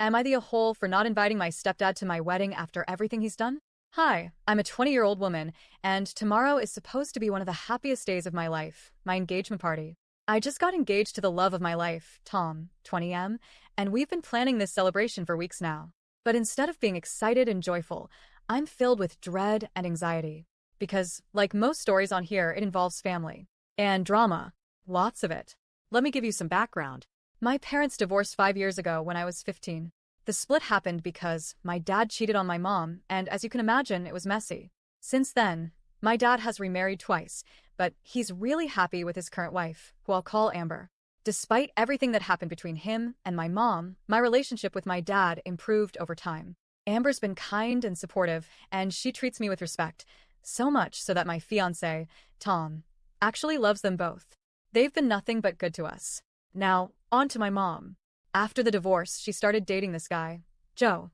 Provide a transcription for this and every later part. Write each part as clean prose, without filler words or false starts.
Am I the a-hole for not inviting my stepdad to my wedding after everything he's done? Hi, I'm a 20-year-old woman, and tomorrow is supposed to be one of the happiest days of my life, my engagement party. I just got engaged to the love of my life, Tom, 20M, and we've been planning this celebration for weeks now. But instead of being excited and joyful, I'm filled with dread and anxiety. Because, like most stories on here, it involves family. And drama. Lots of it. Let me give you some background. My parents divorced 5 years ago when I was 15. The split happened because my dad cheated on my mom, and as you can imagine, it was messy. Since then, my dad has remarried twice, but he's really happy with his current wife, who I'll call Amber. Despite everything that happened between him and my mom, my relationship with my dad improved over time. Amber's been kind and supportive, and she treats me with respect, so much so that my fiancé, Tom, actually loves them both. They've been nothing but good to us. Now, on to my mom. After the divorce, she started dating this guy, Joe.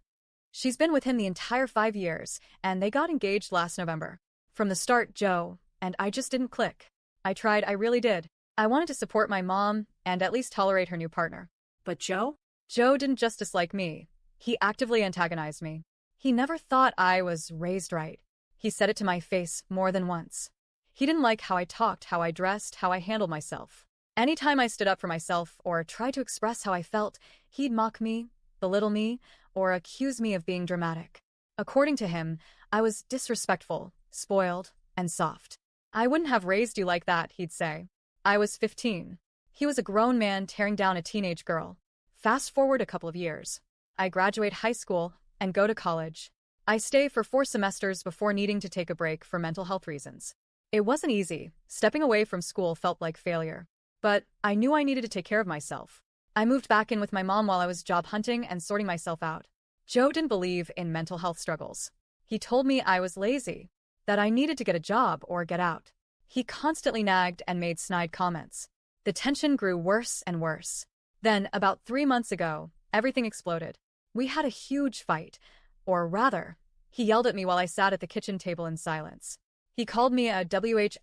She's been with him the entire 5 years, and they got engaged last November. From the start, Joe and I just didn't click. I tried, I really did. I wanted to support my mom and at least tolerate her new partner. But Joe? Joe didn't just dislike me. He actively antagonized me. He never thought I was raised right. He said it to my face more than once. He didn't like how I talked, how I dressed, how I handled myself. Anytime I stood up for myself or tried to express how I felt, he'd mock me, belittle me, or accuse me of being dramatic. According to him, I was disrespectful, spoiled, and soft. I wouldn't have raised you like that, he'd say. I was 15. He was a grown man tearing down a teenage girl. Fast forward a couple of years. I graduate high school and go to college. I stay for 4 semesters before needing to take a break for mental health reasons. It wasn't easy. Stepping away from school felt like failure. But I knew I needed to take care of myself. I moved back in with my mom while I was job hunting and sorting myself out. Joe didn't believe in mental health struggles. He told me I was lazy, that I needed to get a job or get out. He constantly nagged and made snide comments. The tension grew worse and worse. Then, about 3 months ago, everything exploded. We had a huge fight. Or rather, he yelled at me while I sat at the kitchen table in silence. He called me a WH***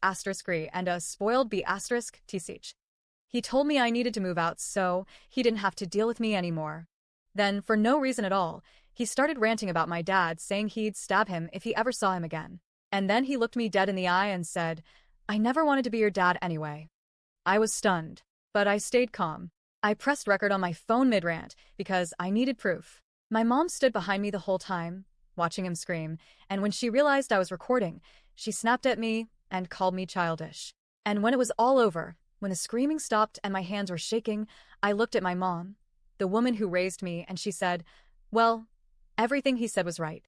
and a spoiled B****. He told me I needed to move out so he didn't have to deal with me anymore. Then, for no reason at all, he started ranting about my dad, saying he'd stab him if he ever saw him again. And then he looked me dead in the eye and said, "I never wanted to be your dad anyway." I was stunned, but I stayed calm. I pressed record on my phone mid-rant because I needed proof. My mom stood behind me the whole time, watching him scream, and when she realized I was recording, she snapped at me and called me childish. And when it was all over, when the screaming stopped and my hands were shaking, I looked at my mom, the woman who raised me, and she said, "Well, everything he said was right."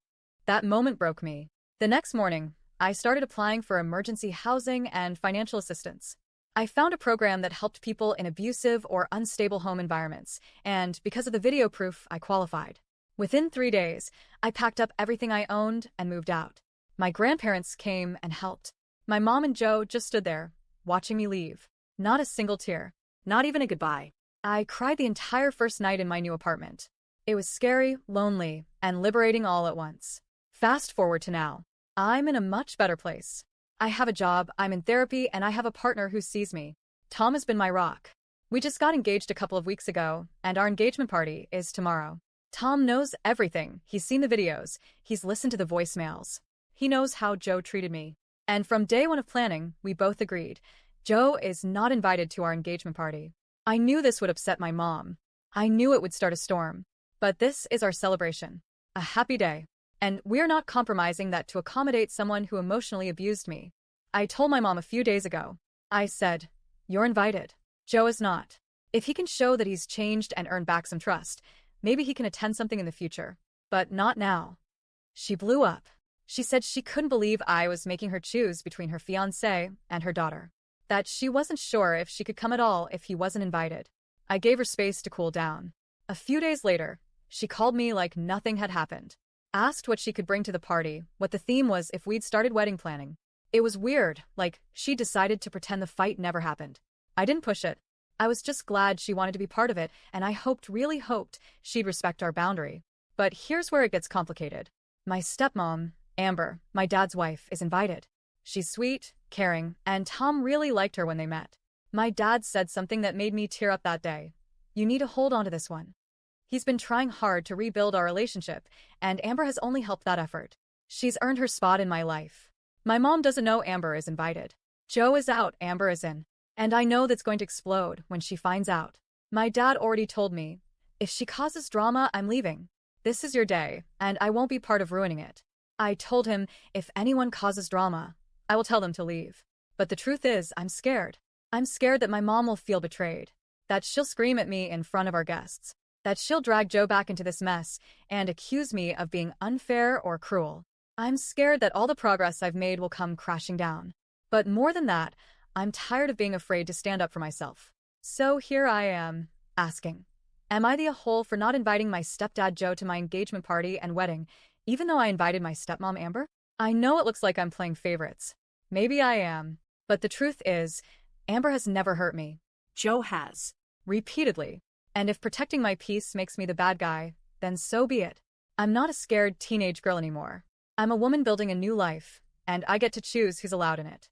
That moment broke me. The next morning, I started applying for emergency housing and financial assistance. I found a program that helped people in abusive or unstable home environments, and because of the video proof, I qualified. Within 3 days, I packed up everything I owned and moved out. My grandparents came and helped. My mom and Joe just stood there, watching me leave. Not a single tear. Not even a goodbye. I cried the entire first night in my new apartment. It was scary, lonely, and liberating all at once. Fast forward to now. I'm in a much better place. I have a job, I'm in therapy, and I have a partner who sees me. Tom has been my rock. We just got engaged a couple of weeks ago, and our engagement party is tomorrow. Tom knows everything. He's seen the videos. He's listened to the voicemails. He knows how Joe treated me. And from day one of planning, we both agreed. Joe is not invited to our engagement party. I knew this would upset my mom. I knew it would start a storm. But this is our celebration. A happy day. And we're not compromising that to accommodate someone who emotionally abused me. I told my mom a few days ago. I said, "You're invited. Joe is not. If he can show that he's changed and earned back some trust, maybe he can attend something in the future. But not now." She blew up. She said she couldn't believe I was making her choose between her fiancé and her daughter. That she wasn't sure if she could come at all if he wasn't invited. I gave her space to cool down. A few days later, she called me like nothing had happened. Asked what she could bring to the party, what the theme was if we'd started wedding planning. It was weird, like she decided to pretend the fight never happened. I didn't push it. I was just glad she wanted to be part of it, and I really hoped she'd respect our boundary. But here's where it gets complicated. My stepmom, Amber, my dad's wife, is invited. She's sweet, caring, and Tom really liked her when they met. My dad said something that made me tear up that day. "You need to hold on to this one. He's been trying hard to rebuild our relationship, and Amber has only helped that effort. She's earned her spot in my life. My mom doesn't know Amber is invited. Joe is out, Amber is in. And I know that's going to explode when she finds out. My dad already told me, if she causes drama, I'm leaving. This is your day, and I won't be part of ruining it. I told him, if anyone causes drama, I will tell them to leave. But the truth is, I'm scared. I'm scared that my mom will feel betrayed, that she'll scream at me in front of our guests, that she'll drag Joe back into this mess and accuse me of being unfair or cruel. I'm scared that all the progress I've made will come crashing down. But more than that, I'm tired of being afraid to stand up for myself. So here I am, asking, am I the a-hole for not inviting my stepdad Joe to my engagement party and wedding, even though I invited my stepmom Amber? I know it looks like I'm playing favorites. Maybe I am. But the truth is, Amber has never hurt me. Joe has. Repeatedly. And if protecting my peace makes me the bad guy, then so be it. I'm not a scared teenage girl anymore. I'm a woman building a new life, and I get to choose who's allowed in it.